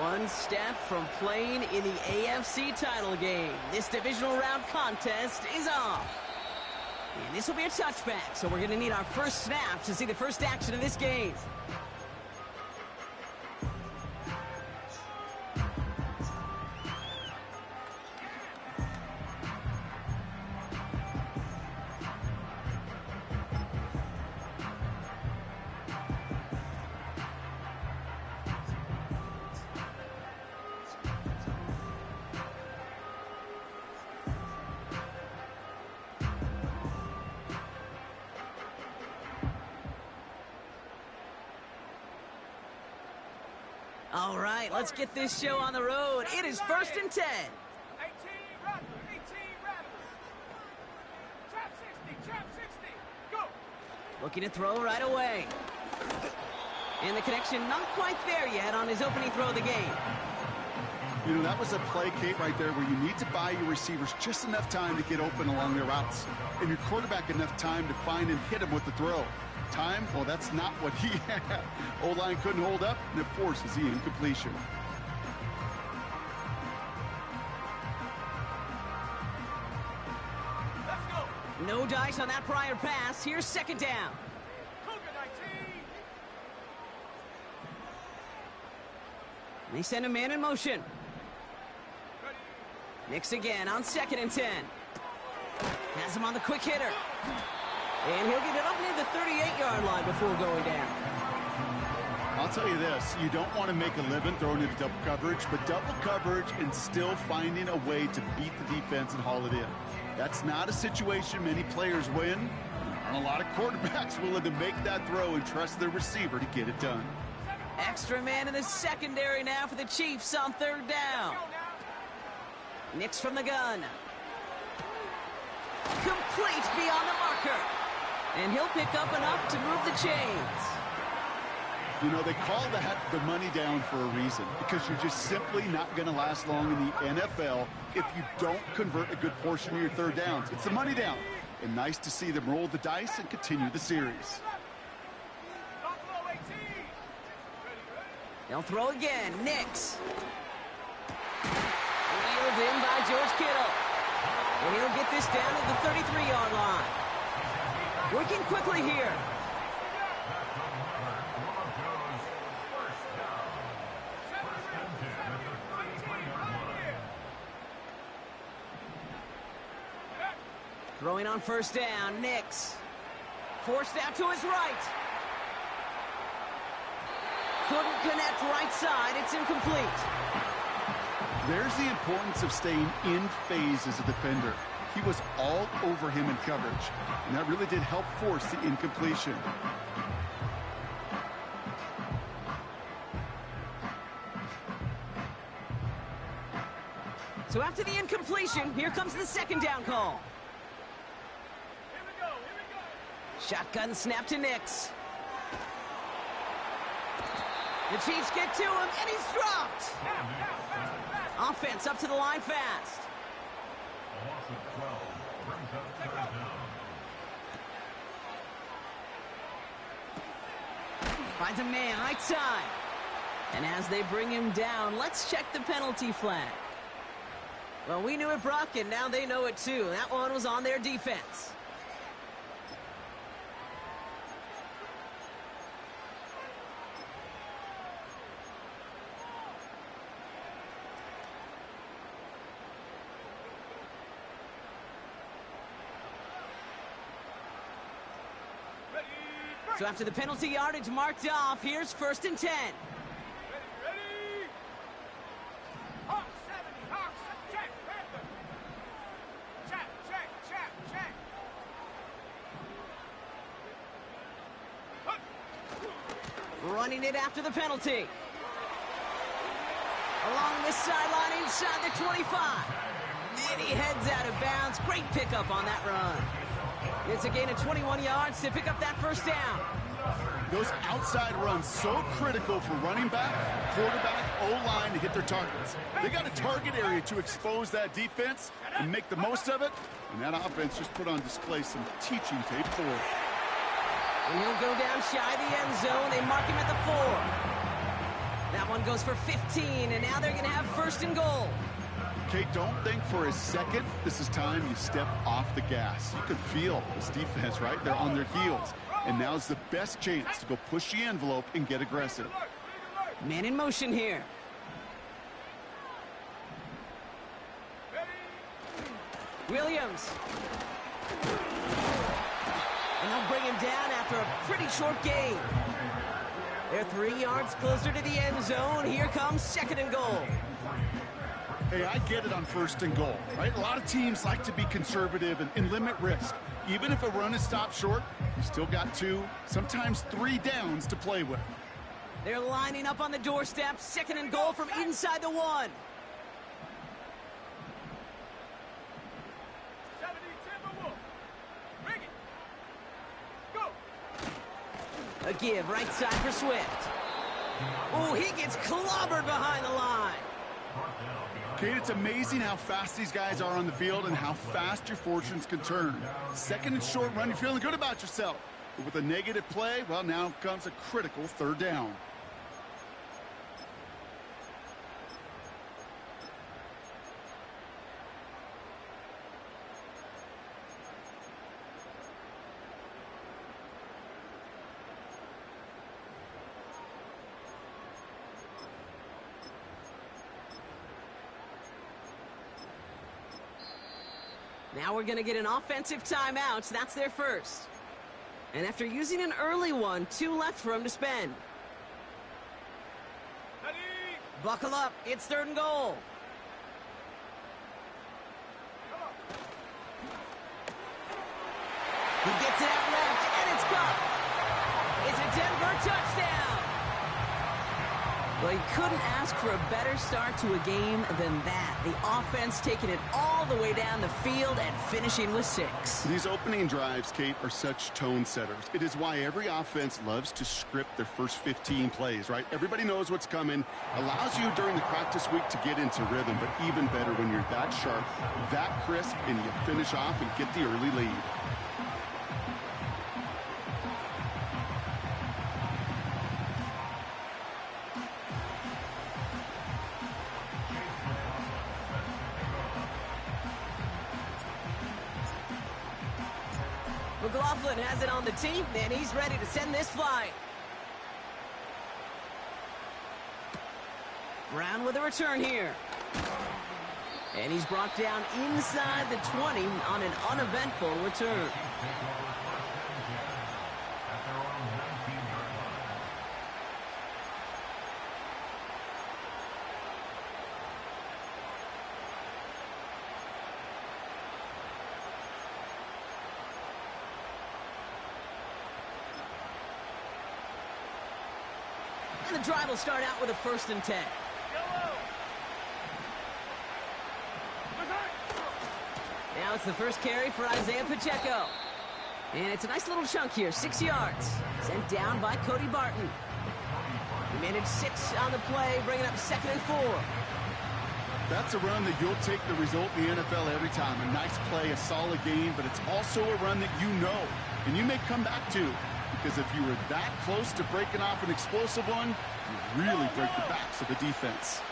One step from playing in the AFC title game. This divisional round contest is on. And this will be a touchback, so we're going to need our first snap to see the first action of this game. All right, let's get this show on the road. It is 1st and 10. 18 Rattler, 18 Rattler. Trap 60, go. Looking to throw right away. And the connection not quite there yet on his opening throw of the game. You know, that was a play, Kate, right there where you need to buy your receivers just enough time to get open along their routes. And your quarterback enough time to find and hit him with the throw. Time? Well, that's not what he had. O-line couldn't hold up, and it forces the incompletion. Let's go. No dice on that prior pass. Here's 2nd down. Cougar 19. They send a man in motion. Ready. Nix again on 2nd and 10. Has him on the quick hitter. And he'll get it up near the 38-yard line before going down. I'll tell you this, you don't want to make a living throwing into double coverage, but double coverage and still finding a way to beat the defense and haul it in. That's not a situation many players win. Aren't a lot of quarterbacks willing to make that throw and trust their receiver to get it done. Extra man in the secondary now for the Chiefs on 3rd down. Nix from the gun. Complete beyond the marker. And he'll pick up enough to move the chains. You know, they call that the money down for a reason, because you're just simply not going to last long in the NFL if you don't convert a good portion of your 3rd downs. It's the money down. And nice to see them roll the dice and continue the series. They'll throw again. Nix. Wheeled in by George Kittle. And he'll get this down at the 33-yard line. Working quickly here. Throwing on 1st down, Nix. Forced out to his right. Couldn't connect right side. It's incomplete. There's the importance of staying in phase as a defender. He was all over him in coverage, and that really did help force the incompletion. So after the incompletion, here comes the 2nd down call. Here we go. Shotgun snap to Nix. The Chiefs get to him, and he's dropped. Offense up to the line fast. A loss of 12 brings up 3rd down. Finds a man right side. And as they bring him down, let's check the penalty flag. Well, we knew it, Brock, and now they know it too. That one was on their defense. So after the penalty yardage marked off, here's 1st and 10. Ready. Hawk 70, Hawk 70, check, Panther. Check. Running it after the penalty. Along the sideline inside the 25. And he heads out of bounds. Great pickup on that run. It's a gain of 21 yards to pick up that 1st down. Those outside runs so critical for running back, quarterback, O-line to hit their targets. They got a target area to expose that defense and make the most of it. And that offense just put on display some teaching tape for it. And he'll go down shy of the end zone. They mark him at the 4. That one one goes for 15, and now they're going to have first and goal. Okay, don't think for a second this is time you step off the gas. You can feel this defense, right? They're on their heels. And now's the best chance to go push the envelope and get aggressive. Man in motion here. Williams. And they'll bring him down after a pretty short gain. They're 3 yards closer to the end zone. Here comes second and goal. Hey, I get it on first and goal, right? A lot of teams like to be conservative and limit risk. Even if a run is stopped short, you still got 2, sometimes 3 downs to play with. They're lining up on the doorstep. Second and goal from inside the 1. 70 Timberwolves. Bring it. Go. A give right side for Swift. Oh, he gets clobbered behind the line. Kate, it's amazing how fast these guys are on the field and how fast your fortunes can turn. Second and short run, you're feeling good about yourself. But with a negative play, well, now comes a critical third down. Now we're going to get an offensive timeout. That's their first. And after using an early one, 2 left for him to spend. Ready. Buckle up. It's third and goal. Come on. He gets it out left, and it's caught. It's a Denver touchdown. Well, you couldn't ask for a better start to a game than that. The offense taking it all the way down the field and finishing with 6. These opening drives, Kate, are such tone setters. It is why every offense loves to script their first 15 plays, right? Everybody knows what's coming. Allows you during the practice week to get into rhythm, but even better when you're that sharp, that crisp, and you finish off and get the early lead. McLaughlin has it on the tee, and he's ready to send this flying. Brown with a return here. And he's brought down inside the 20 on an uneventful return. And the drive will start out with a 1st and 10. Yellow. Now it's the first carry for Isaiah Pacheco. And it's a nice little chunk here, 6 yards. Sent down by Cody Barton. He managed 6 on the play, bringing up 2nd and 4. That's a run that you'll take the result in the NFL every time. A nice play, a solid game, but it's also a run that you know and you may come back to. Because if you were that close to breaking off an explosive one, you really break the backs of the defense.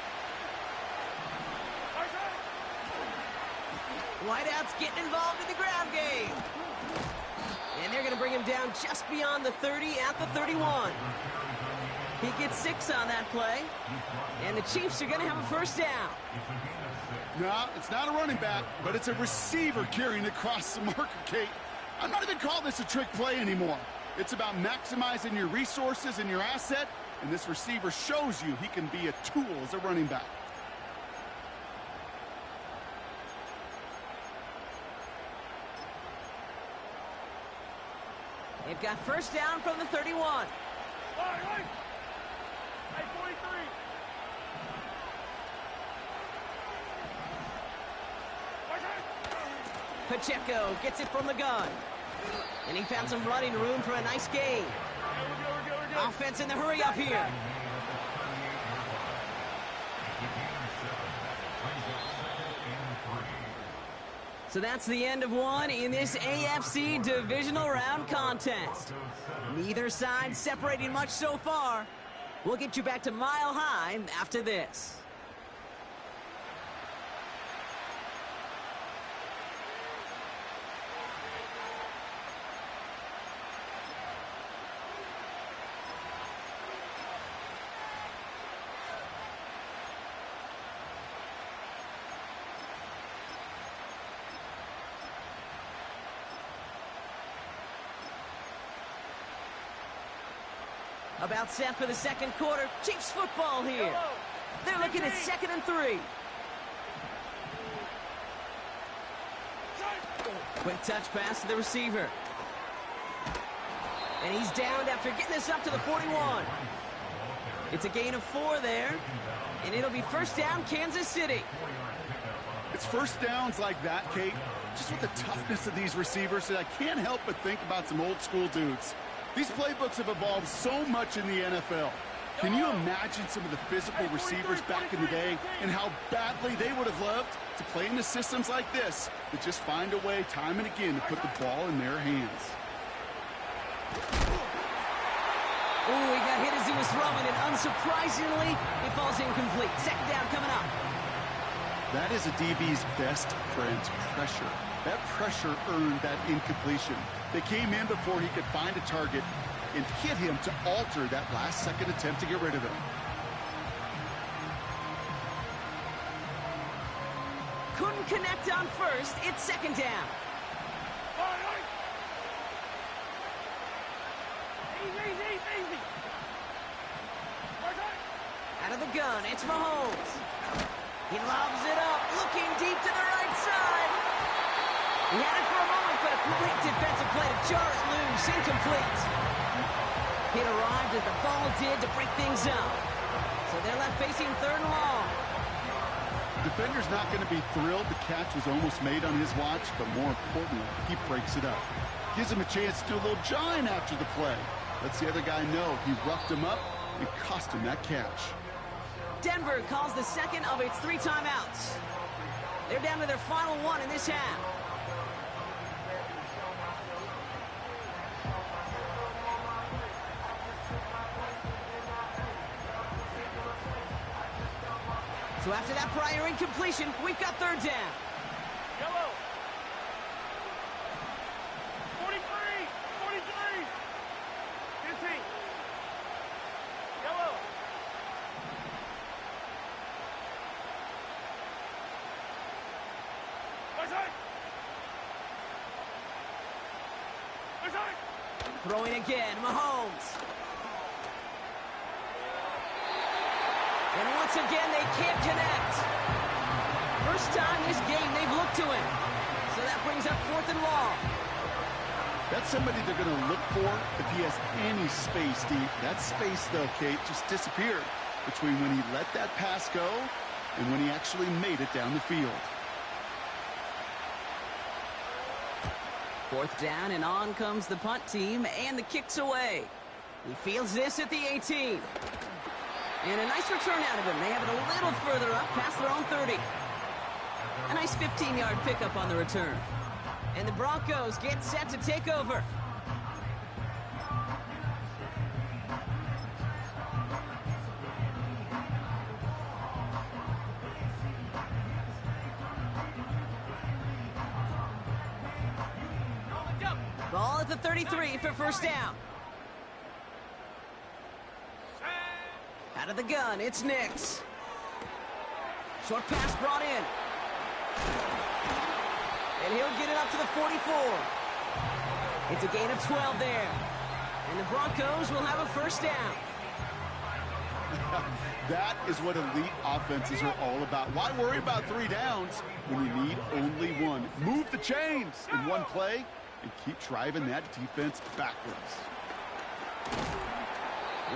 Whiteout's getting involved in the ground game. And they're going to bring him down just beyond the 30 at the 31. He gets 6 on that play. And the Chiefs are going to have a 1st down. No, it's not a running back, but it's a receiver carrying across the marker, Kate. I'm not even calling this a trick play anymore. It's about maximizing your resources and your asset, and this receiver shows you he can be a tool as a running back. They've got 1st down from the 31. Right. Hey, 43. Pacheco gets it from the gun. And he found some running room for a nice gain. We're good. Offense in the hurry up here. So that's the end of one in this AFC divisional round contest. Neither side separating much so far. We'll get you back to Mile High after this. About set for the second quarter. Cheifs football here. They're looking at 2nd and 3. Quick touch pass to the receiver. And he's downed after getting this up to the 41. It's a gain of 4 there. And it'll be first down, Kansas City. It's first downs like that, Kate, just with the toughness of these receivers, that I can't help but think about some old school dudes. These playbooks have evolved so much in the NFL. Can you imagine some of the physical receivers back in the day and how badly they would have loved to play in the systems like this that just find a way time and again to put the ball in their hands? Oh, he got hit as he was throwing it. Unsurprisingly, it falls incomplete. Second down coming up. That is a DB's best friend, pressure. That pressure earned that incompletion. They came in before he could find a target and hit him to alter that last-second attempt to get rid of him. Couldn't connect on first. It's second down. Easy. Out of the gun, it's Mahomes. He lobs it up, looking deep to the right side. He had it for a moment, but a quick defensive play to jar it loose. Incomplete. It arrived as the ball did to break things up. So they're left facing 3rd and long. The defender's not going to be thrilled the catch was almost made on his watch, but more importantly, he breaks it up. Gives him a chance to do a little jawing after the play. Lets the other guy know he roughed him up and cost him that catch. Denver calls the second of its 3 timeouts. They're down to their final 1 in this half. So after that prior incompletion, we've got 3rd down. Yellow. 43. 15. Yellow. Throwing again, Mahomes. And once again, they can't connect. First time this game they've looked to him. So that brings up 4th and long. That's somebody they're going to look for if he has any space deep. That space, though, Kate, just disappeared between when he let that pass go and when he actually made it down the field. 4th down, and on comes the punt team, and the kick's away. He fields this at the 18. And a nice return out of him. They have it a little further up, past their own 30. A nice 15-yard pickup on the return. And the Broncos get set to take over. Ball at the 33 for first down. Out of the gun, it's Nix. Short pass brought in. And he'll get it up to the 44. It's a gain of 12 there. And the Broncos will have a first down. That is what elite offenses are all about. Why worry about 3 downs when you need only 1? Move the chains in one play and keep driving that defense backwards.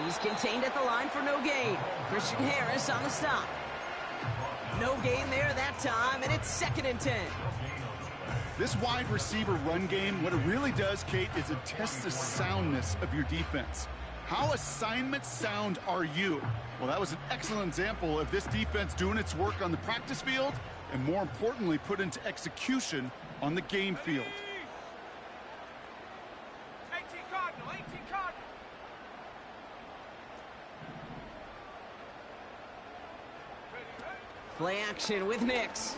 He's contained at the line for no gain. Christian Harris on the stop. No gain there that time, and it's 2nd and 10. This wide receiver run game, what it really does, Kate, is it tests the soundness of your defense. How assignment sound are you? Well, that was an excellent example of this defense doing its work on the practice field and, more importantly, put into execution on the game field. 18 Cardinal. Play action with Nix.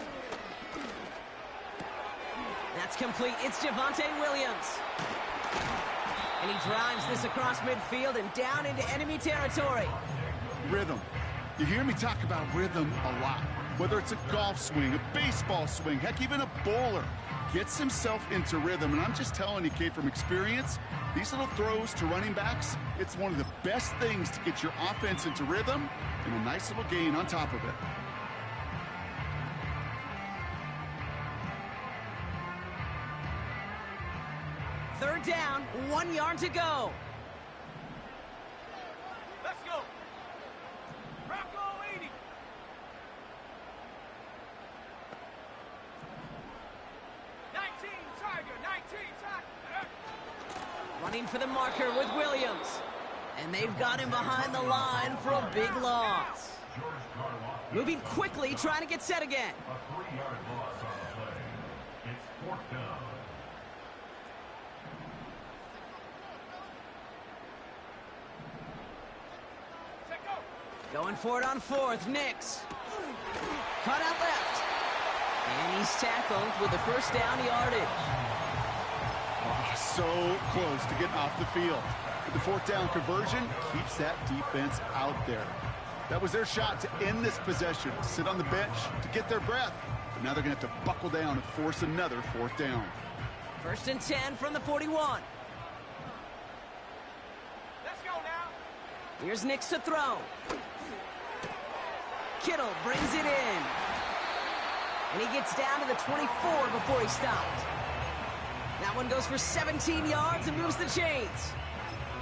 That's complete. It's Javonte Williams. And he drives this across midfield and down into enemy territory. Rhythm. You hear me talk about rhythm a lot. Whether it's a golf swing, a baseball swing, heck, even a bowler gets himself into rhythm. And I'm just telling you, Kate, from experience, these little throws to running backs, it's one of the best things to get your offense into rhythm and a nice little gain on top of it. Third down, 1 yard to go. Let's go. Rocco 80. Running for the marker with Williams. And they've got him behind the line for a big loss. Moving quickly, trying to get set again. A 3-yard loss on the play. It's 4th down. Going for it on 4th, Nix. Cut out left. And he's tackled with the first down yardage. Oh, so close to getting off the field. But the 4th down conversion keeps that defense out there. That was their shot to end this possession, to sit on the bench, to get their breath. But now they're going to have to buckle down and force another 4th down. 1st and 10 from the 41. Let's go now. Here's Nix to throw. Kittle brings it in. And he gets down to the 24 before he stopped. That one goes for 17 yards and moves the chains.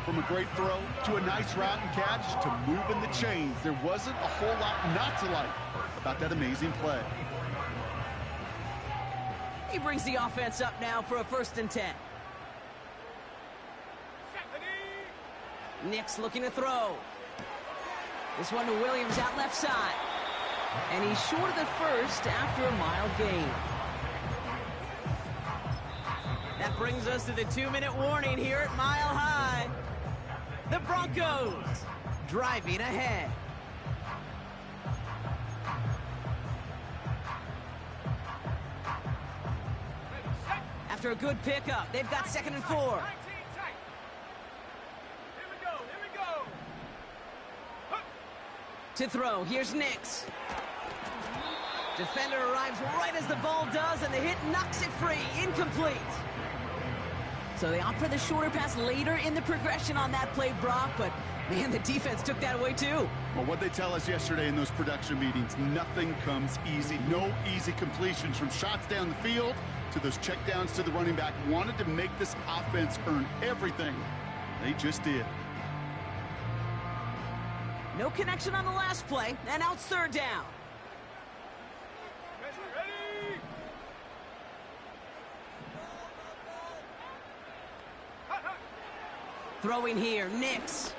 From a great throw to a nice route and catch to moving the chains, there wasn't a whole lot not to like about that amazing play. He brings the offense up now for a 1st and 10. Nix looking to throw. This one to Williams out left side. And he's short of the first after a mile gain. That brings us to the 2-minute warning here at Mile High. The Broncos driving ahead. After a good pickup, they've got 2nd and 4. Here we go. To throw, here's Nix. Defender arrives right as the ball does, and the hit knocks it free. Incomplete. So they opt for the shorter pass later in the progression on that play, Brock, but man, the defense took that away too. Well, what they tell us yesterday in those production meetings, nothing comes easy. No easy completions, from shots down the field to those checkdowns to the running back. Wanted to make this offense earn everything. They just did. No connection on the last play, and now it's 3rd down. Ready? Throwing here, Nix.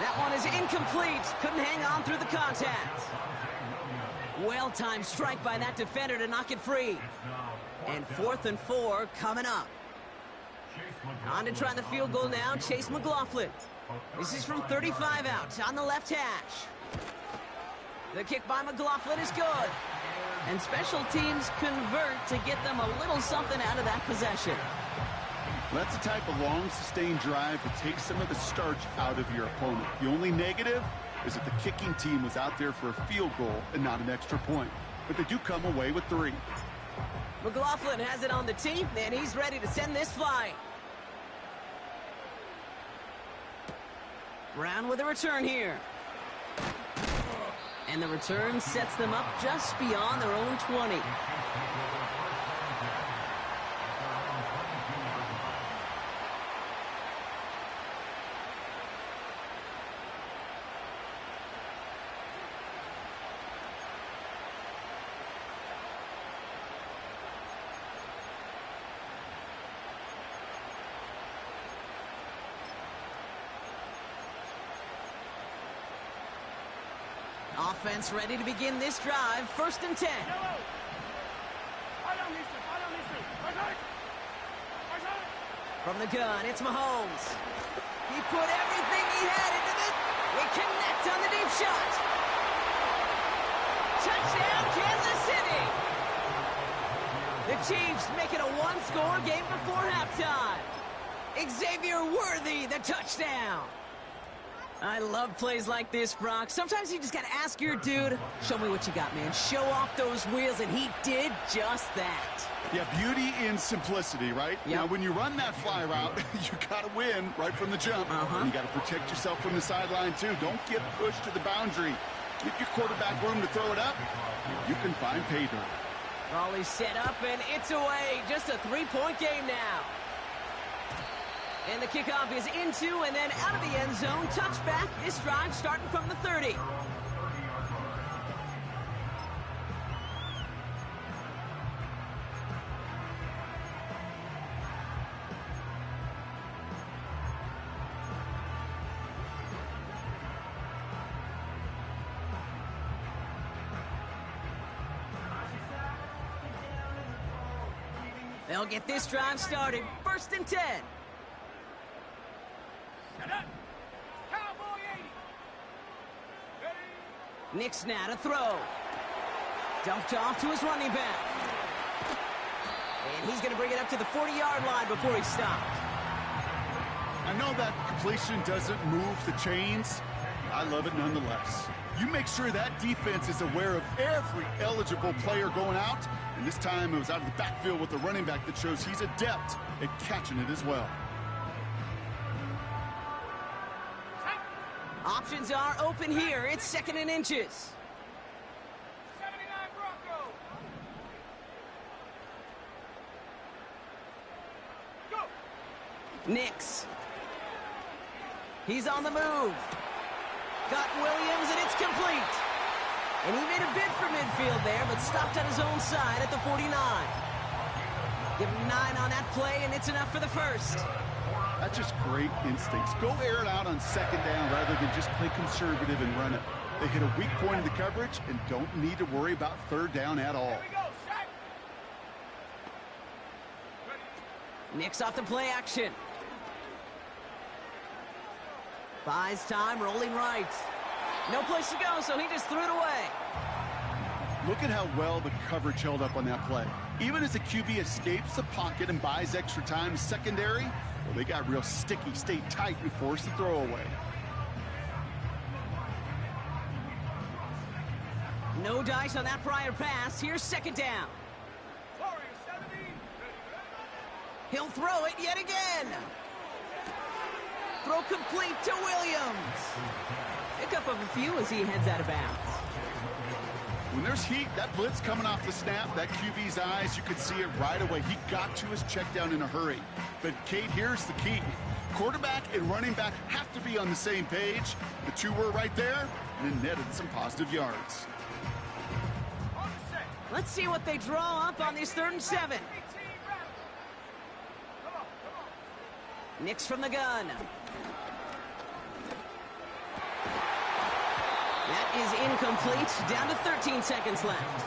That one is incomplete. Couldn't hang on through the contact. Well-timed strike by that defender to knock it free. And 4th and 4 coming up. On to try the field goal now, Chase McLaughlin. This is from 35 out on the left hash. The kick by McLaughlin is good. And special teams convert to get them a little something out of that possession. That's the type of long, sustained drive that takes some of the starch out of your opponent. The only negative is that the kicking team was out there for a field goal and not an extra point. But they do come away with 3. McLaughlin has it on the tee, and he's ready to send this flying. Brown with a return here. And the return sets them up just beyond their own 20. Offense ready to begin this drive. 1st and 10. From the gun, it's Mahomes. He put everything he had into this. He connects on the deep shot. Cheifs make it a one-score game before halftime. Xavier Worthy, the touchdown. I love plays like this, Brock. Sometimes you just got to ask your dude, show me what you got, man. Show off those wheels, and he did just that. Yeah, beauty in simplicity, right? Yep. Now, when you run that fly route, you got to win right from the jump. And you got to protect yourself from the sideline, too. Don't get pushed to the boundary. Give your quarterback room to throw it up. You can find pay dirt. Raleigh set up, and it's away. Just a three-point game now. And the kickoff is into and then out of the end zone. Touchback. This drive starting from the 30. They'll get this drive started. 1st and 10. Cowboy 80. Ready? Nick's now to throw. Dumped off to his running back. And he's going to bring it up to the 40-yard line before he's stopped. I know that completion doesn't move the chains. I love it nonetheless. You make sure that defense is aware of every eligible player going out. And this time it was out of the backfield with the running back that shows he's adept at catching it as well. Options are open here. It's 2nd and inches. 79 Bronco. Go. Nix. He's on the move. Got Williams, and it's complete. And he made a bid for midfield there, but stopped on his own side at the 49. Give him 9 on that play, and it's enough for the first. That's just great instincts. Go air it out on 2nd down rather than just play conservative and run it. They hit a weak point in the coverage and don't need to worry about 3rd down at all. Here we go. Shot. Ready? Nix off the play action. Buys time, rolling right. No place to go, so he just threw it away. Look at how well the coverage held up on that play. Even as the QB escapes the pocket and buys extra time secondary, well, they got real sticky, stayed tight, and forced the throwaway. No dice on that prior pass. Here's 2nd down. Warrior 70. Ready? He'll throw it yet again. Throw complete to Williams. Pickup of a few as he heads out of bounds. When there's heat, that blitz coming off the snap, that QB's eyes, you could see it right away. He got to his check down in a hurry. But, Kate, here's the key. Quarterback and running back have to be on the same page. The two were right there, and it netted some positive yards. On the set. Let's see what they draw up on this 3rd and 7. 18 round. Come on. Nix from the gun. That is incomplete. Down to 13 seconds left.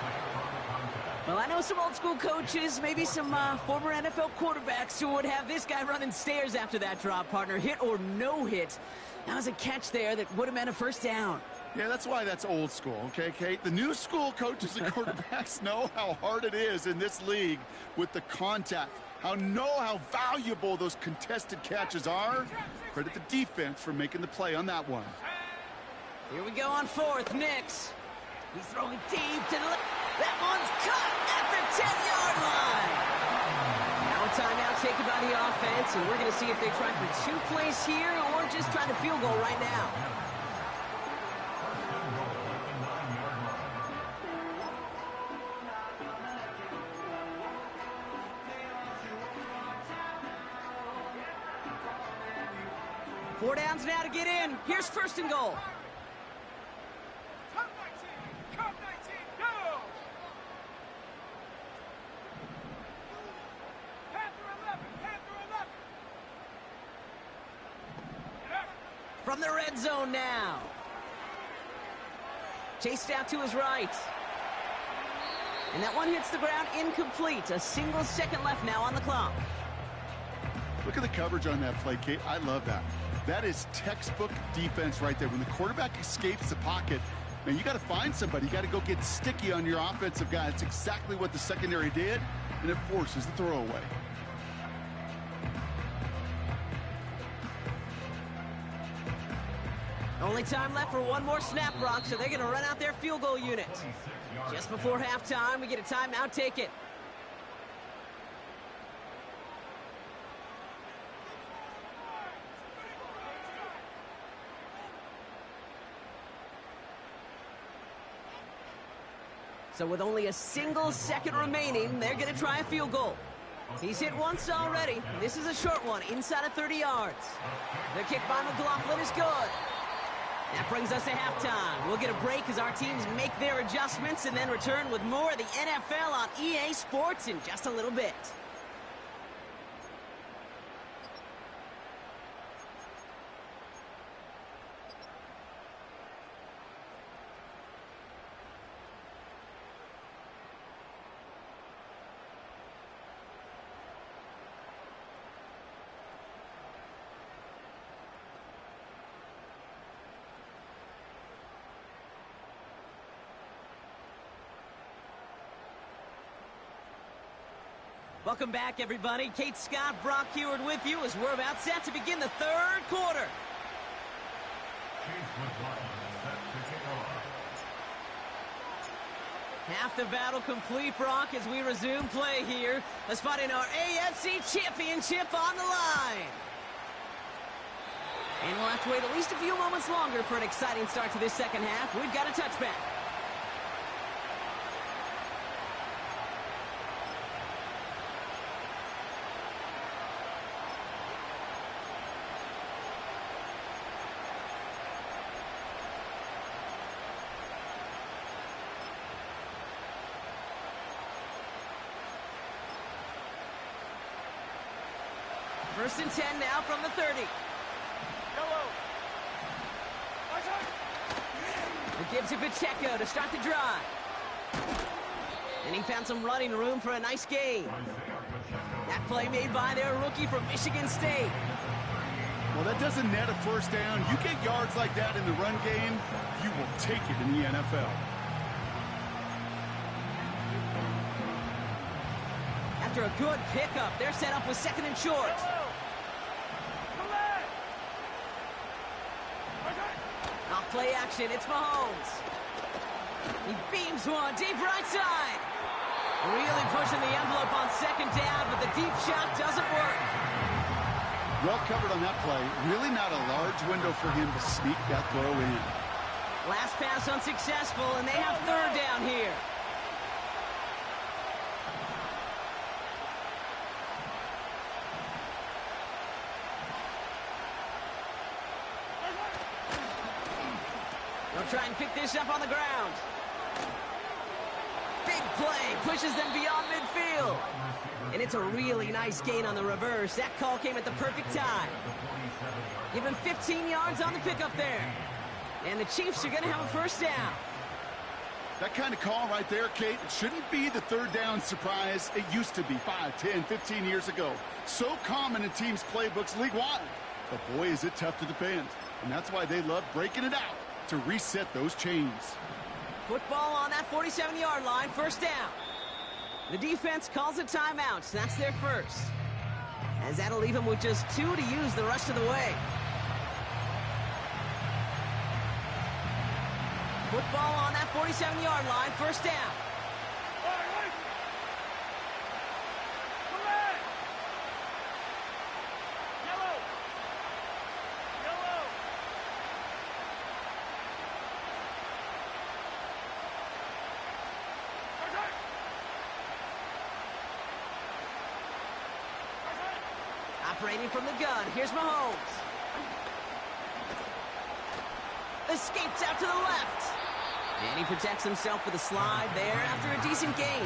Well, I know some old school coaches, maybe some former NFL quarterbacks who would have this guy running stairs after that drop, partner. Hit or no hit. That was a catch there that would have meant a 1st down. Yeah, that's why that's old school, okay, Kate? The new school coaches and quarterbacks know how hard it is in this league with the contact. Know how valuable those contested catches are. Credit the defense for making the play on that one. Here we go on 4th. Nix. He's throwing deep to the left. That one's cut at the 10-yard line. Now a timeout taken by the offense, and we're going to see if they try for 2 plays here or just try to field goal right now. Four downs now to get in. Here's 1st and goal. Top 19. Top 19. Go. Panther 11. Panther 11. From the red zone now. Chased out to his right. And that one hits the ground incomplete. A single second left now on the clock. Look at the coverage on that play, Kate. I love that. That is textbook defense right there. When the quarterback escapes the pocket, man, you got to find somebody. You got to go get sticky on your offensive guy. That's exactly what the secondary did. and it forces the throwaway. Only time left for one more snap, Brock, so they're going to run out their field goal unit. Just before halftime, we get a timeout taken. So with only a single second remaining, they're going to try a field goal. He's hit once already. This is a short one, inside of 30 yards. The kick by McLaughlin is good. That brings us to halftime. We'll get a break as our teams make their adjustments and then return with more of the NFL on EA Sports in just a little bit. Welcome back, everybody. Kate Scott, Brock Heward with you as we're about set to begin the third quarter. Half the battle complete, Brock, as we resume play here. A spot in our AFC Championship on the line. And we'll have to wait at least a few moments longer for an exciting start to this second half. We've got a touchback. First and 10 now from the 30. It gives to Pacheco to start the drive. And he found some running room for a nice gain. That play made by their rookie from Michigan State. Well, that doesn't net a first down. You get yards like that in the run game, you will take it in the NFL. After a good pickup, they're set up with second and short. Off play action, it's Mahomes. He beams one deep right side. Really pushing the envelope on second down, but the deep shot doesn't work. Well covered on that play. Really not a large window for him to sneak that throw in. Last pass unsuccessful, and they have third down here. They'll try and pick this up on the ground. Big play, pushes them beyond midfield. And it's a really nice gain on the reverse. That call came at the perfect time. Give him 15 yards on the pickup there. And the Chiefs are going to have a first down. That kind of call right there, Kate, it shouldn't be the third down surprise. It used to be 5, 10, 15 years ago. So common in teams' playbooks league-wide. But boy, is it tough to defend. And that's why they love breaking it out to reset those chains. Football on that 47-yard line, first down. The defense calls a timeout. That's their first. As that'll leave them with just 2 to use the rest of the way. Football on that 47-yard line, first down. Operating from the gun, here's Mahomes. Escapes out to the left. And he protects himself with a slide there after a decent gain.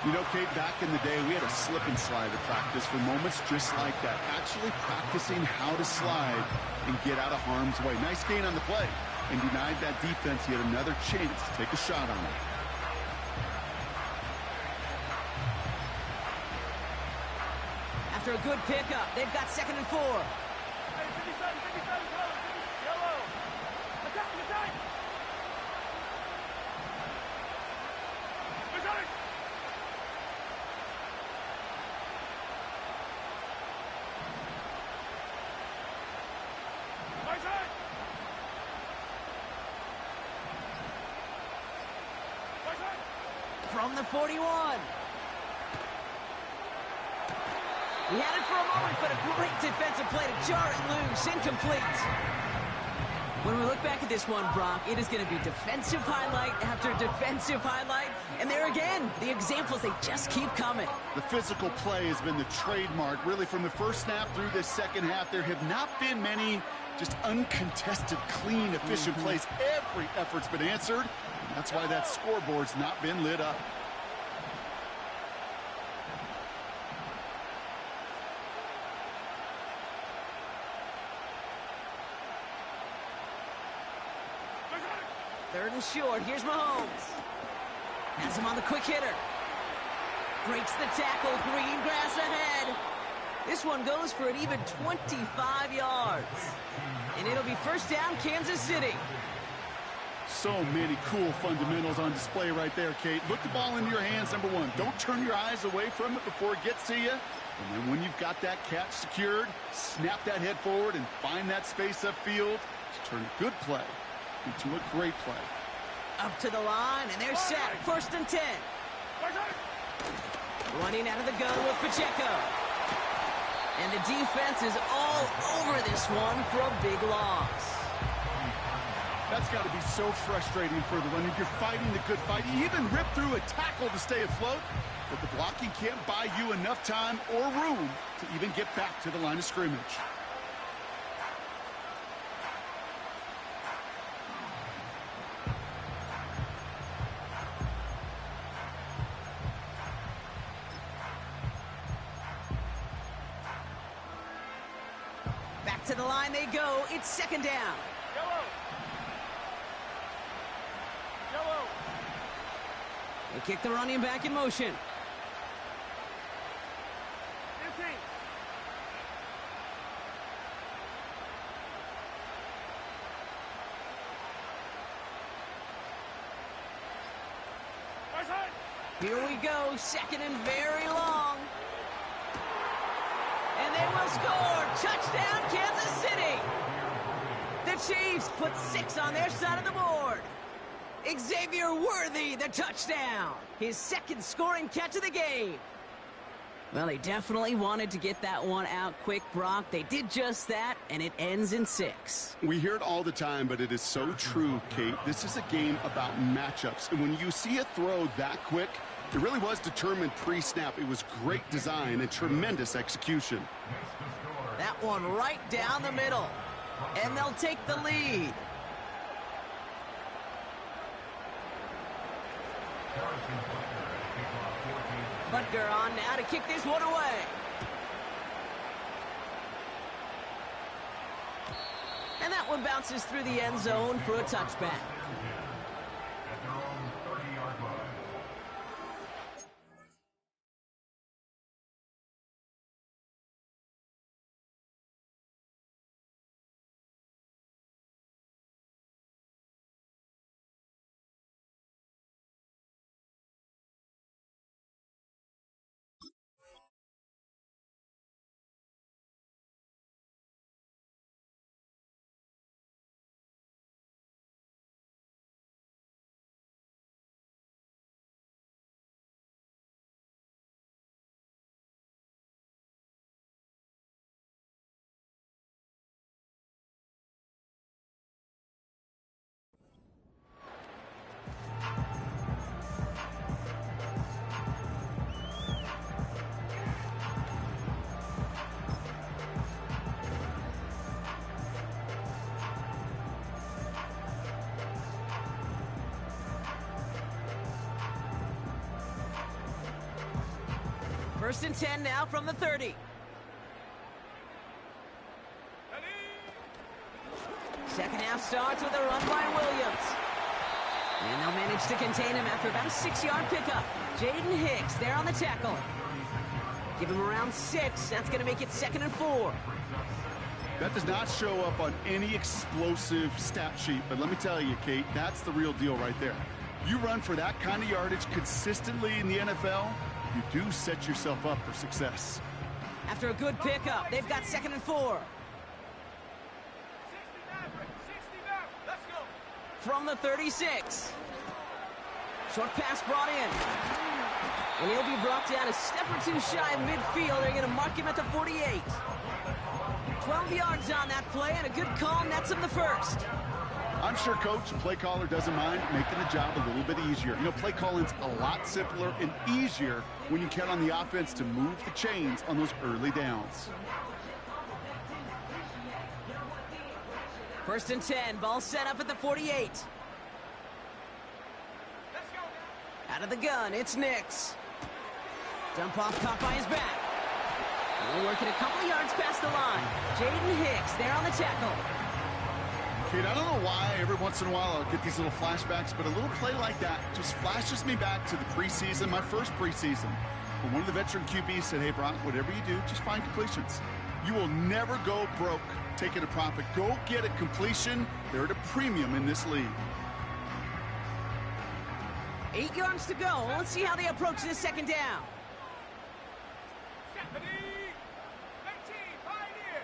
You know, Kate, back in the day, we had a slip and slide at practice for moments just like that. Actually practicing how to slide and get out of harm's way. Nice gain on the play. And denied that defense yet another chance to take a shot on it. After a good pickup, they've got second and 4. From the 41. He had it for a moment, but a great defensive play to jar it loose. Incomplete. When we look back at this one, Brock, it is going to be defensive highlight after defensive highlight. And there again, the examples, they just keep coming. The physical play has been the trademark. Really, from the first snap through this second half, there have not been many just uncontested, clean, efficient plays. Every effort's been answered. And that's why that scoreboard's not been lit up. Third and short. Here's Mahomes. Has him on the quick hitter. Breaks the tackle. Green grass ahead. This one goes for an even 25 yards. And it'll be first down, Kansas City. So many cool fundamentals on display right there, Kate. Look the ball into your hands, number one. Don't turn your eyes away from it before it gets to you. And then when you've got that catch secured, snap that head forward and find that space upfield to turn a good play into a great play. Up to the line, and they're set. First and 10. Running out of the gun with Pacheco. And the defense is all over this one for a big loss. That's got to be so frustrating for the runner. You're fighting the good fight. You even rip through a tackle to stay afloat, but the blocking can't buy you enough time or room to even get back to the line of scrimmage. Back to the line they go. It's second down. They kick the running back in motion. Here we go, second and very long. And they will score. Touchdown, Kansas City. The Chiefs put 6 on their side of the board. Xavier Worthy, the touchdown. His second scoring catch of the game. Well, they definitely wanted to get that one out quick, Brock. They did just that, and it ends in 6. We hear it all the time, but it is so true, Kate. This is a game about matchups. And when you see a throw that quick, it really was determined pre-snap. It was great design and tremendous execution. That one right down the middle. And they'll take the lead. Butker on now to kick this one away. And that one bounces through the end zone for a touchback. At their own 30-yard line. First and 10 now from the 30. Second half starts with a run by Williams. And they'll manage to contain him after about a 6-yard pickup. Jaden Hicks there on the tackle. Give him around 6. That's going to make it 2nd and 4. That does not show up on any explosive stat sheet, but let me tell you, Kate, that's the real deal right there. You run for that kind of yardage consistently in the NFL, you do set yourself up for success. After a good pickup, they've got 2nd and 4. Let's go. From the 36. Short pass brought in. And he'll be brought down a step or two shy of midfield. They're going to mark him at the 48. 12 yards on that play, and a good call nets him the first. I'm sure coach and play caller doesn't mind making the job a little bit easier. You know, play calling's a lot simpler and easier when you count on the offense to move the chains on those early downs. First and 10, ball set up at the 48. Let's go. Out of the gun, it's Nix. Dump off caught by his back. We're working a couple of yards past the line. Jaden Hicks there on the tackle. Kate, I don't know why every once in a while I'll get these little flashbacks, but a little play like that just flashes me back to the preseason, my first preseason. When one of the veteran QBs said, hey, Brock, whatever you do, just find completions. You will never go broke taking a profit. Go get a completion. They're at a premium in this league. 8 yards to go. Let's see how they approach this second down. Stephanie. 19. Pioneer.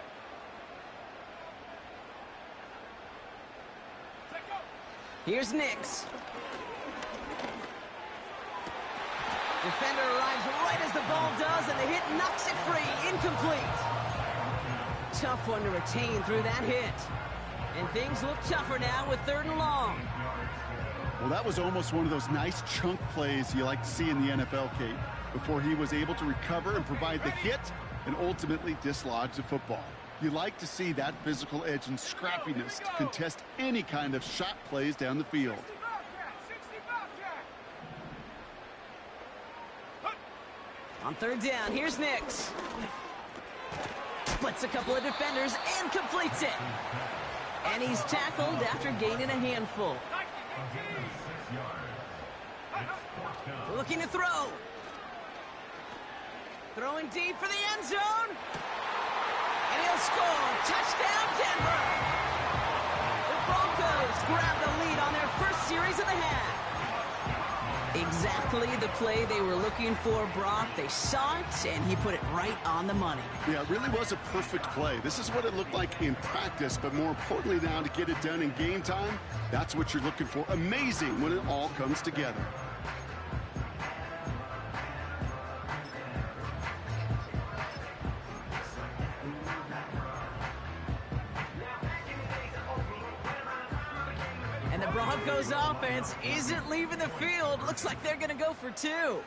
Let go. Here's Nix. Defender arrives right as the ball does, and the hit knocks it free. Incomplete. Tough one to retain through that hit. And things look tougher now with 3rd and long. Well, that was almost one of those nice chunk plays you like to see in the NFL, Kate, before he was able to recover and provide the hit and ultimately dislodge the football. You like to see that physical edge and scrappiness to contest any kind of shot plays down the field. 60 Bobcat. On 3rd down, here's Nix. Splits a couple of defenders and completes it. And he's tackled after gaining a handful. Looking to throw. Throwing deep for the end zone. And he'll score. Touchdown, Denver. The Broncos grab the lead on their first series of the half. Exactly the play they were looking for, Brock. They saw it, and he put it right on the money. Yeah, it really was a perfect play. This is what it looked like in practice, but more importantly now to get it done in game time, that's what you're looking for. Amazing when it all comes together. And the Broncos offense isn't leaving the field. Looks like they're going to go for 2.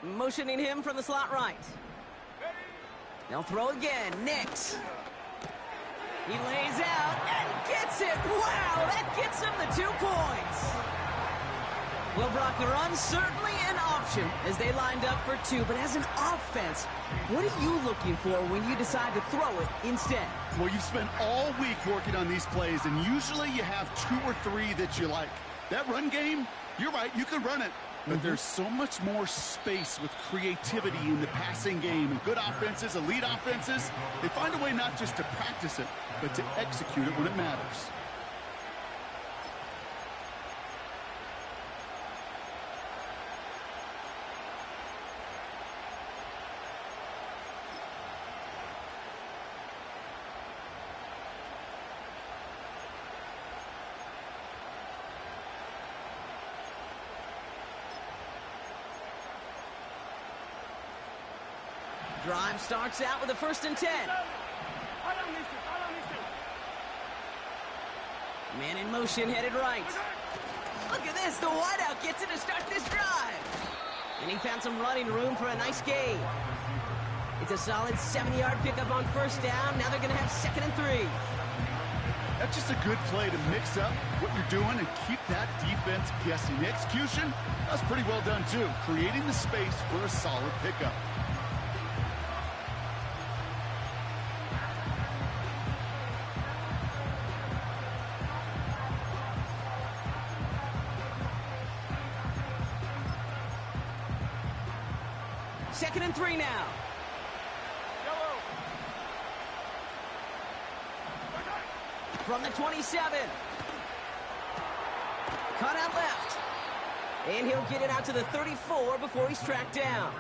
Motioning him from the slot right. They'll throw again. Nix. He lays out and gets it. Wow, that gets him the 2 points. Well, Brock, the run's certainly an option as they lined up for 2. But as an offense, what are you looking for when you decide to throw it instead? Well, you've spent all week working on these plays, and usually you have 2 or 3 that you like. That run game, you're right, you can run it. But there's so much more space with creativity in the passing game. And good offenses, elite offenses, they find a way not just to practice it, but to execute it when it matters. Drive starts out with a 1st and 10. Man in motion, headed right. Look at this, the wideout gets it to start this drive. And he found some running room for a nice gain. It's a solid 70-yard pickup on 1st down. Now they're going to have 2nd and 3. That's just a good play to mix up what you're doing and keep that defense guessing. The execution, that's pretty well done too, creating the space for a solid pickup. Second and 3 now. From the 27. Cut out left. And he'll get it out to the 34 before he's tracked down.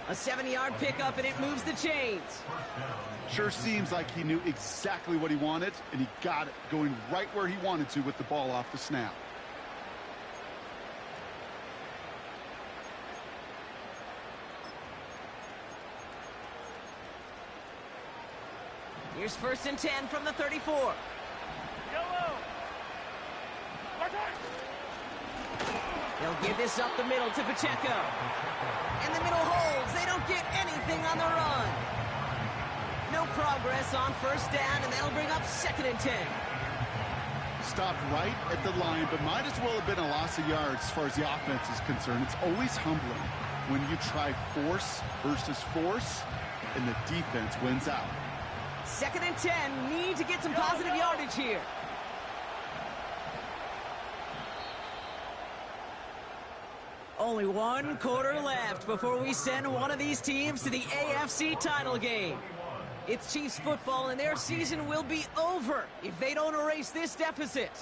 A 70-yard pickup, and it moves the chains. Sure seems like he knew exactly what he wanted, and he got it, going right where he wanted to with the ball off the snap. Here's 1st and 10 from the 34. Yellow. They'll give this up the middle to Pacheco. And the middle holds. They don't get anything on the run. No progress on 1st down, and that'll bring up 2nd and 10. Stopped right at the line, but might as well have been a loss of yards as far as the offense is concerned. It's always humbling when you try force versus force, and the defense wins out. 2nd and 10. Need to get some positive yardage here. Only 1 quarter left before we send one of these teams to the AFC title game. It's Chiefs football, and their season will be over if they don't erase this deficit.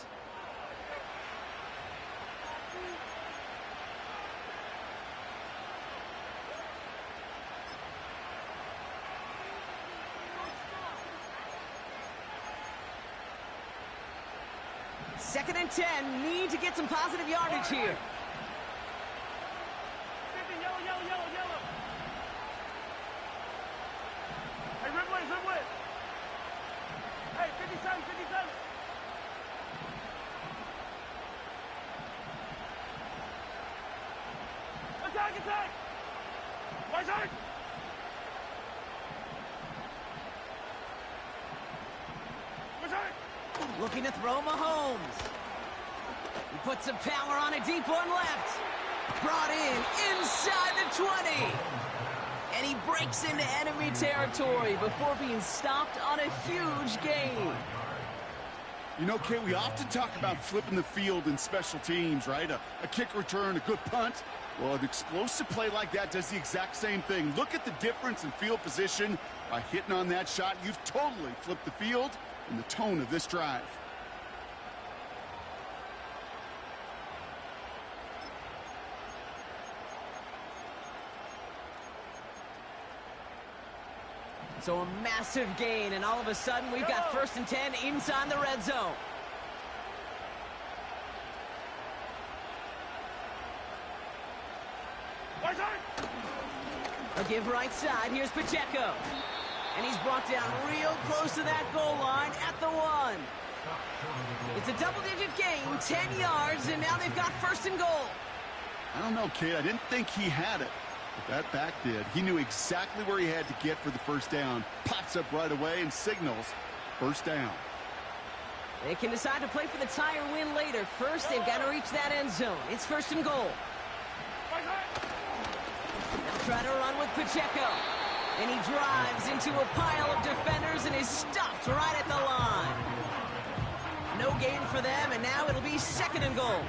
Second and 10. Need to get some positive yardage here. Yellow. Hey, Ridley. Hey, 57. Attack! Right side! Looking to throw Mahomes. He puts some power on a deep one left. Brought in inside the 20. And he breaks into enemy territory before being stopped on a huge gain. You know, Kate, we often talk about flipping the field in special teams, right? A kick return, a good punt. Well, an explosive play like that does the exact same thing. Look at the difference in field position. By hitting on that shot, you've totally flipped the field and the tone of this drive. So a massive gain, and all of a sudden we've got 1st and 10 inside the red zone. A give right side. Here's Pacheco. And he's brought down real close to that goal line at the 1. It's a double-digit gain, 10 yards, and now they've got 1st and goal. I don't know, Kate. I didn't think he had it. But that back did. He knew exactly where he had to get for the 1st down. Pops up right away and signals 1st down. They can decide to play for the tie or win later. First, they've got to reach that end zone. It's 1st and goal. They'll try to run with Pacheco. And he drives into a pile of defenders and is stopped right at the line. No gain for them, and now it'll be 2nd and goal.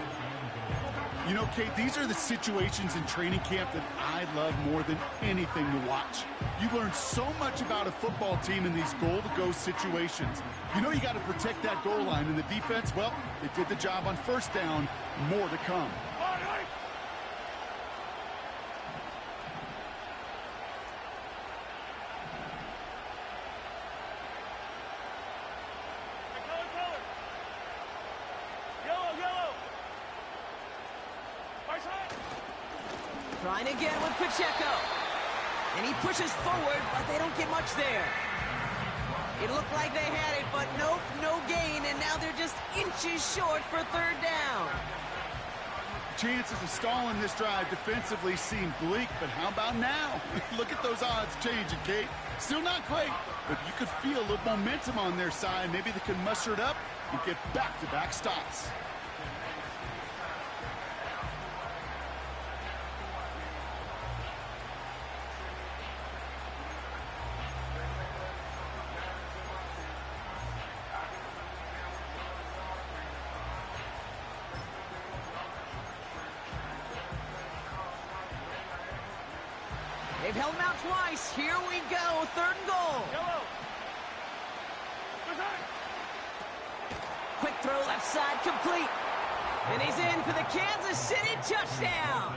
You know, Kate, these are the situations in training camp that I love more than anything to watch. You learn so much about a football team in these goal-to-go situations. You know you got to protect that goal line, and the defense, well, they did the job on 1st down. More to come. Trying again with Pacheco. And he pushes forward, but they don't get much there. It looked like they had it, but nope, no gain, and now they're just inches short for 3rd down. Chances of stalling this drive defensively seem bleak, but how about now? Look at those odds changing, Kate. Still not great, but you could feel a little momentum on their side. Maybe they can muster it up and get back-to-back stops. They've held him out twice. Here we go. 3rd and goal. Quick throw left side complete. And he's in for the Kansas City touchdown.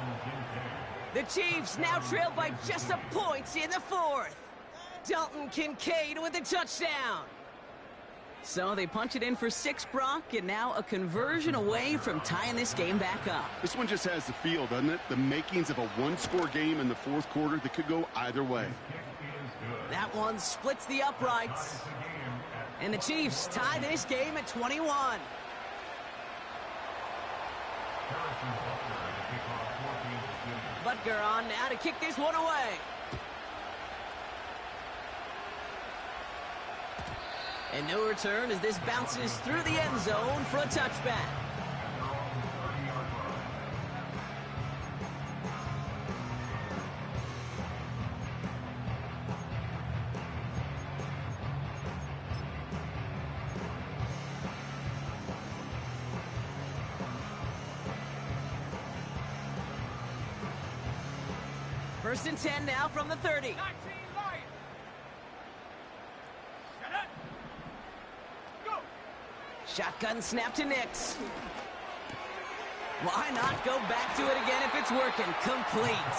The Chiefs now trail by just a point in the 4th. Dalton Kincaid with the touchdown. So they punch it in for 6, Brock, and now a conversion away from tying this game back up. This one just has the feel, doesn't it? The makings of a one-score game in the 4th quarter that could go either way. That one splits the uprights. And the Chiefs tie this game at 21. Butker on now to kick this one away. And no return as this bounces through the end zone for a touchback. First and 10 now from the 30. 19 Lions. Shut up. Go. Shotgun snap to Nix. Why not go back to it again if it's working? Complete.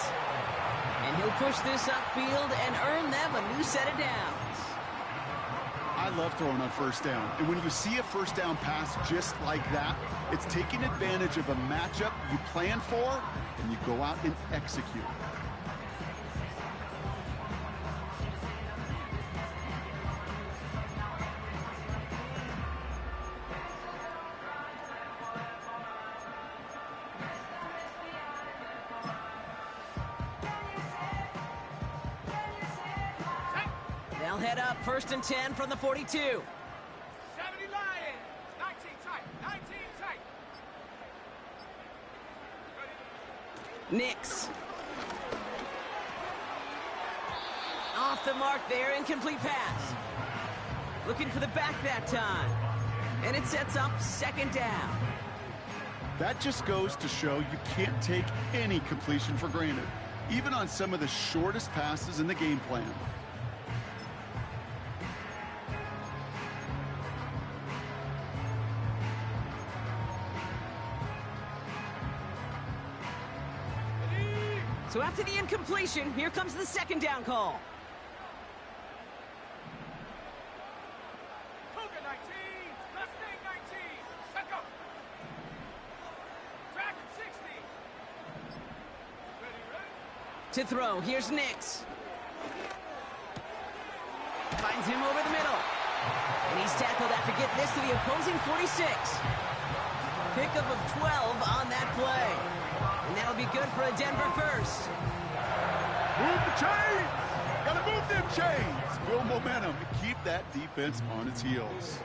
And he'll push this upfield and earn them a new set of downs. I love throwing on first down. And when you see a first down pass just like that, it's taking advantage of a matchup you plan for, and you go out and execute. They'll head up first and 10 from the 42. 70 Lions. 19 tight. 19 tight. Nix. Off the mark there, incomplete pass. Looking for the back that time. And it sets up second down. That just goes to show you can't take any completion for granted, even on some of the shortest passes in the game plan. So after the incompletion, here comes the second down call. Cougar 19. Mustang 19. Set go. Dragon 60. Ready. To throw, here's Nix. Finds him over the middle. And he's tackled after getting this to the opposing 46. Pickup of 12 on that play. And that'll be good for a Denver first. Move the chains! Gotta move them chains! Build momentum and keep that defense on its heels.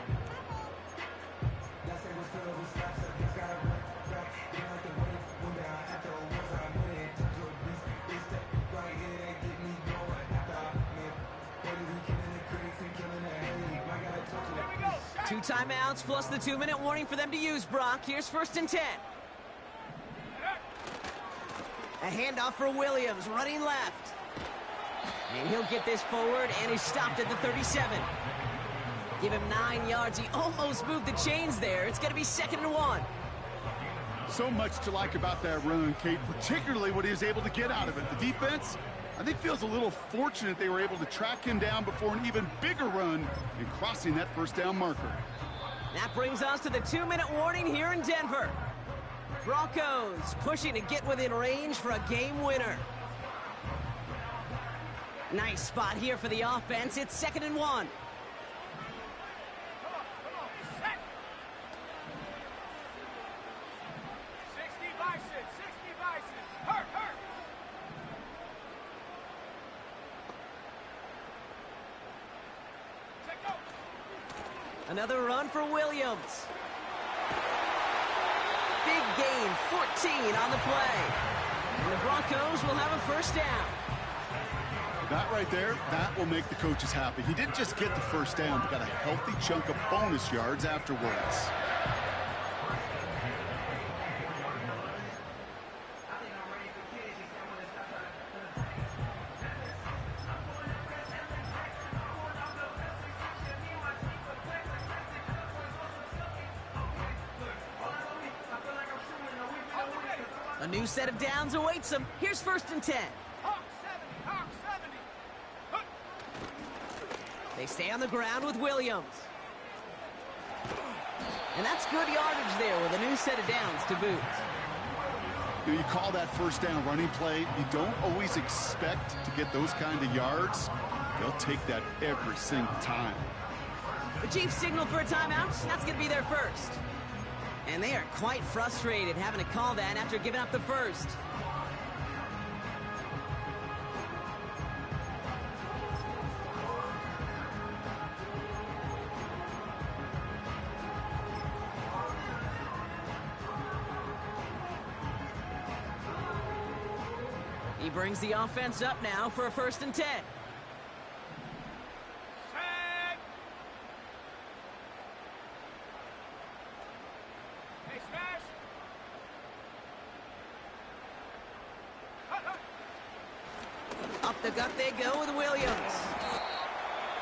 Two timeouts plus the 2-minute warning for them to use, Brock. Here's first and 10. A handoff for Williams, running left. And he'll get this forward, and he's stopped at the 37. Give him 9 yards. He almost moved the chains there. It's going to be second and 1. So much to like about that run, Kate, particularly what he was able to get out of it. The defense, I think, feels a little fortunate they were able to track him down before an even bigger run and crossing that first down marker. That brings us to the 2-minute warning here in Denver. Broncos pushing to get within range for a game winner. Nice spot here for the offense. It's second and 1. Come on. Set. 60 Bison. 60 Bison. Hurt. Set go. Another run for Williams. Big gain, 14 on the play. And the Broncos will have a first down. That right there, that will make the coaches happy. He didn't just get the first down, but got a healthy chunk of bonus yards afterwards. A new set of downs awaits them. Here's first and 10. Hawk 70. Hut. They stay on the ground with Williams. And that's good yardage there with a new set of downs to boot. You call that first down running play. You don't always expect to get those kind of yards. They'll take that every single time. The Chiefs signal for a timeout. That's going to be their first. And they are quite frustrated having to call that after giving up the first. He brings the offense up now for a 1st and 10. Set. Hey, smash. Hut, hut. Up the gut they go with Williams.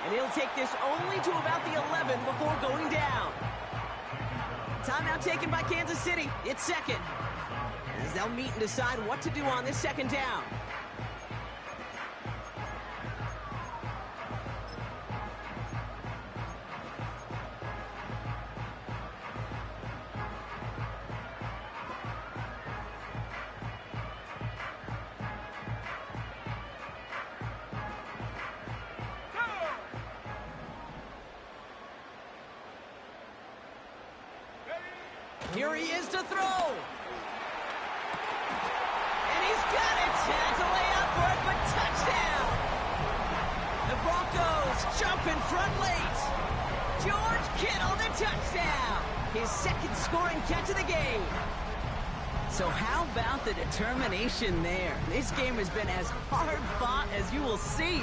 And he'll take this only to about the 11 before going down. Timeout taken by Kansas City. It's second. As they'll meet and decide what to do on this 2nd down. Here he is to throw. And he's got it. That's a layup for it, but touchdown. The Broncos jump in front late. George Kittle, the touchdown. His 2nd scoring catch of the game. So how about the determination there? This game has been as hard fought as you will see.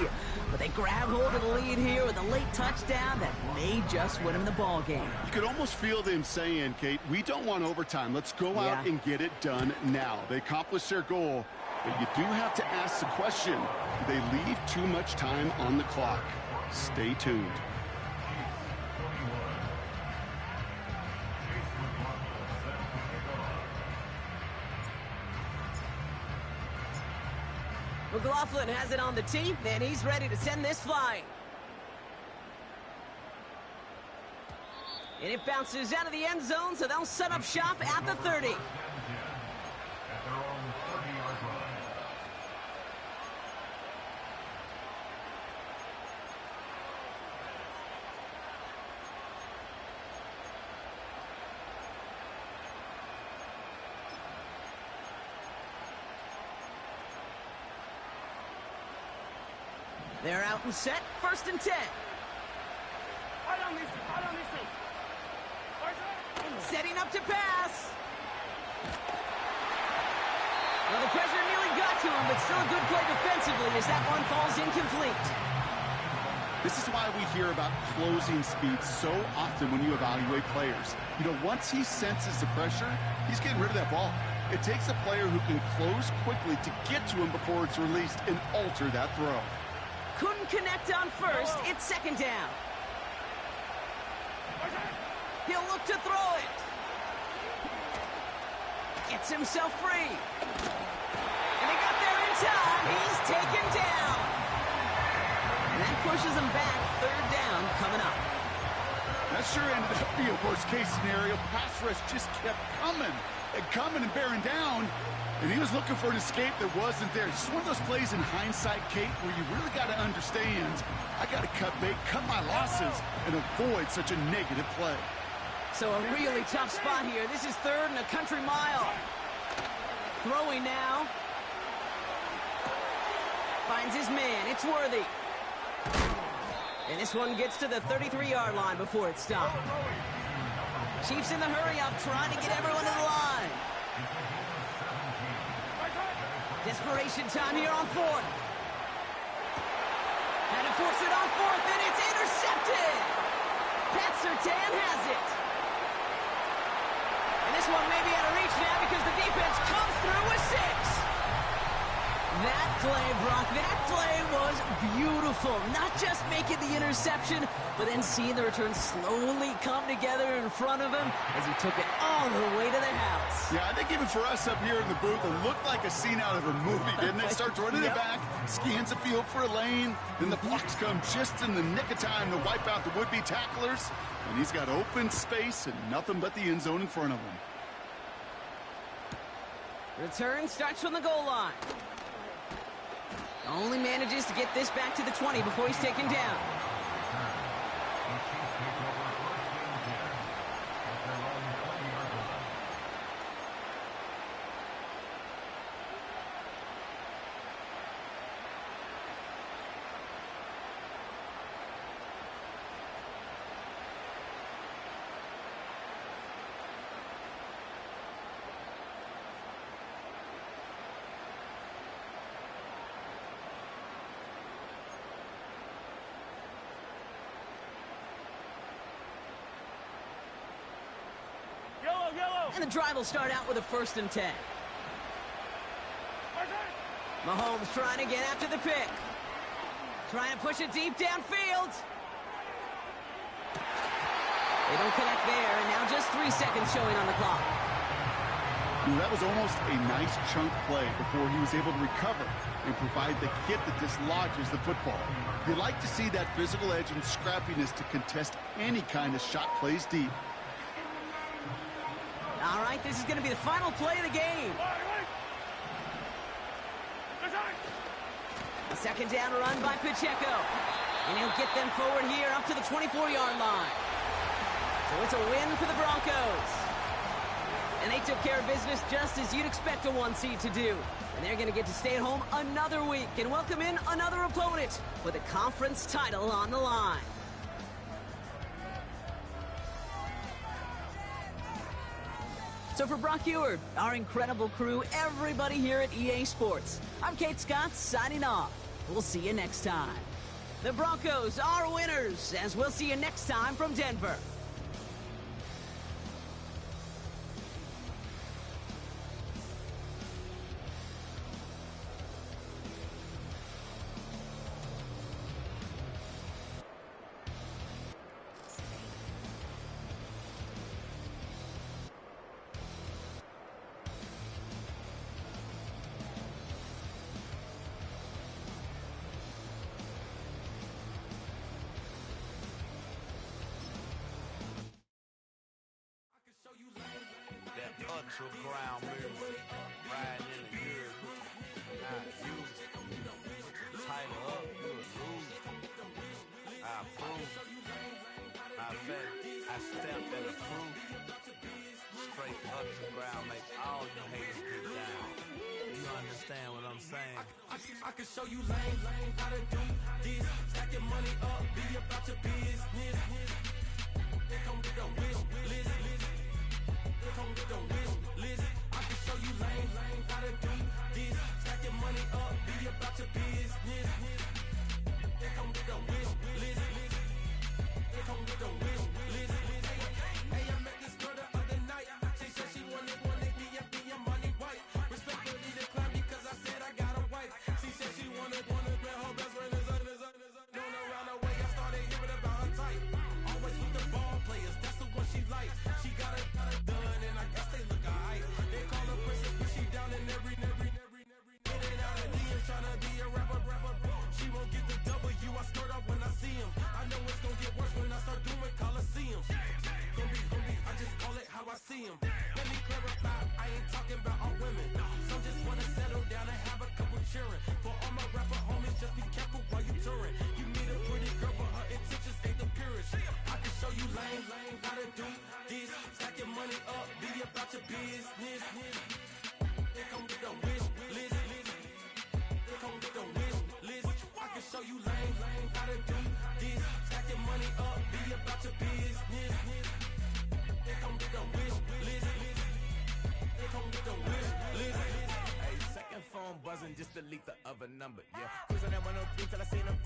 But they grab hold of the lead here with a late touchdown that may just win them the ball game. You could almost feel them saying, Kate, we don't want overtime. Let's go out and get it done now. They accomplished their goal, but you do have to ask the question, do they leave too much time on the clock? Stay tuned. McLaughlin has it on the tee, and he's ready to send this flying. And it bounces out of the end zone, so they'll set up shop at the 30. At their own 30-yard line. They're out and set, 1st and 10. I don't need to. Setting up to pass. Well, the pressure nearly got to him, but still a good play defensively as that one falls incomplete. This is why we hear about closing speed so often when you evaluate players. You know, once he senses the pressure, he's getting rid of that ball. It takes a player who can close quickly to get to him before it's released and alter that throw. Couldn't connect on 1st. It's 2nd down. He'll look to throw it. Gets himself free. And they got there in time. He's taken down. And that pushes him back. 3rd down coming up. That sure ended up being a worst-case scenario. Pass rush just kept coming and bearing down. And he was looking for an escape that wasn't there. Just one of those plays in hindsight, Kate, where you really got to understand, I got to cut bait, cut my losses, and avoid such a negative play. So a really tough spot here. This is 3rd and a country mile. Throwing now. Finds his man. It's Worthy. And this one gets to the 33-yard line before it stopped. Chiefs in the hurry-up, trying to get everyone to the line. Desperation time here on 4th. Had to force it on 4th, and it's intercepted. Pat Surtain has it. And this one may be out of reach now because the defense comes through with 6. That play, Brock, that play was beautiful. Not just making the interception, but then seeing the return slowly come together in front of him as he took it all the way to the house. Yeah, I think even for us up here in the booth, it looked like a scene out of a movie, didn't it? Starts running it back, scans the field for a lane, then the blocks come just in the nick of time to wipe out the would-be tacklers, and he's got open space and nothing but the end zone in front of him. Return starts from the goal line. Only manages to get this back to the 20 before he's taken down. And the drive will start out with a 1st and 10. Mahomes trying to get after the pick. Trying to push it deep downfield. They don't connect there, and now just 3 seconds showing on the clock. That was almost a nice chunk play before he was able to recover and provide the hit that dislodges the football. You like to see that physical edge and scrappiness to contest any kind of shot plays deep. All right, this is going to be the final play of the game. A 2nd down run by Pacheco. And he'll get them forward here up to the 24-yard line. So it's a win for the Broncos. And they took care of business just as you'd expect a 1 seed to do. And they're going to get to stay at home another week and welcome in another opponent with a conference title on the line. So for Brock Eward, our incredible crew, everybody here at EA Sports, I'm Kate Scott signing off. We'll see you next time. The Broncos are winners, as we'll see you next time from Denver. Ultra ground music, riding in the good, not used. Tighten up, you'll lose. I approve. I bet I stepped and approved. Straight ultra ground make all you haters get down. You understand what I'm saying? I can show you lame, how to do this. Stack your money up, be about your business. They come with a wish list. Come with the wish list. I can show you lame, how to do this. Stack your money up, be about your business. They come with the wish list. They come with the wish list. Hey, I met this girl the other night. She said she wanted me and be a money white. Respectfully declined because I said I got a wife. She said she wanted man, her best friend is doing around the way. I started hearing about her type. Always with the ball players, that's the one she likes. She got it done, and I guess they look alright. They call her princess, but she down in every. In and out of DMs, tryna be a rapper. She won't get the W, I skirt off when I see him. I know it's gonna get worse when I start doing Coliseums. Gonna be, I just call it how I see him. Let me clarify, I ain't talking about all women. Some just wanna settle down and have a couple cheering. For all my rapper homies, just be careful while you touring. You meet a pretty girl, but her intentions ain't the purest. I can show you lame, how to do this. Stack your money up, be about your business. They come with the wish list. They come with the wish list. I can show you lame, how to do this. Stack your money up, be about your business. They come with the wish list. They come with the wish list. Hey, second phone buzzing, just delete the other number, yeah. Cruising at 103 till I seen them.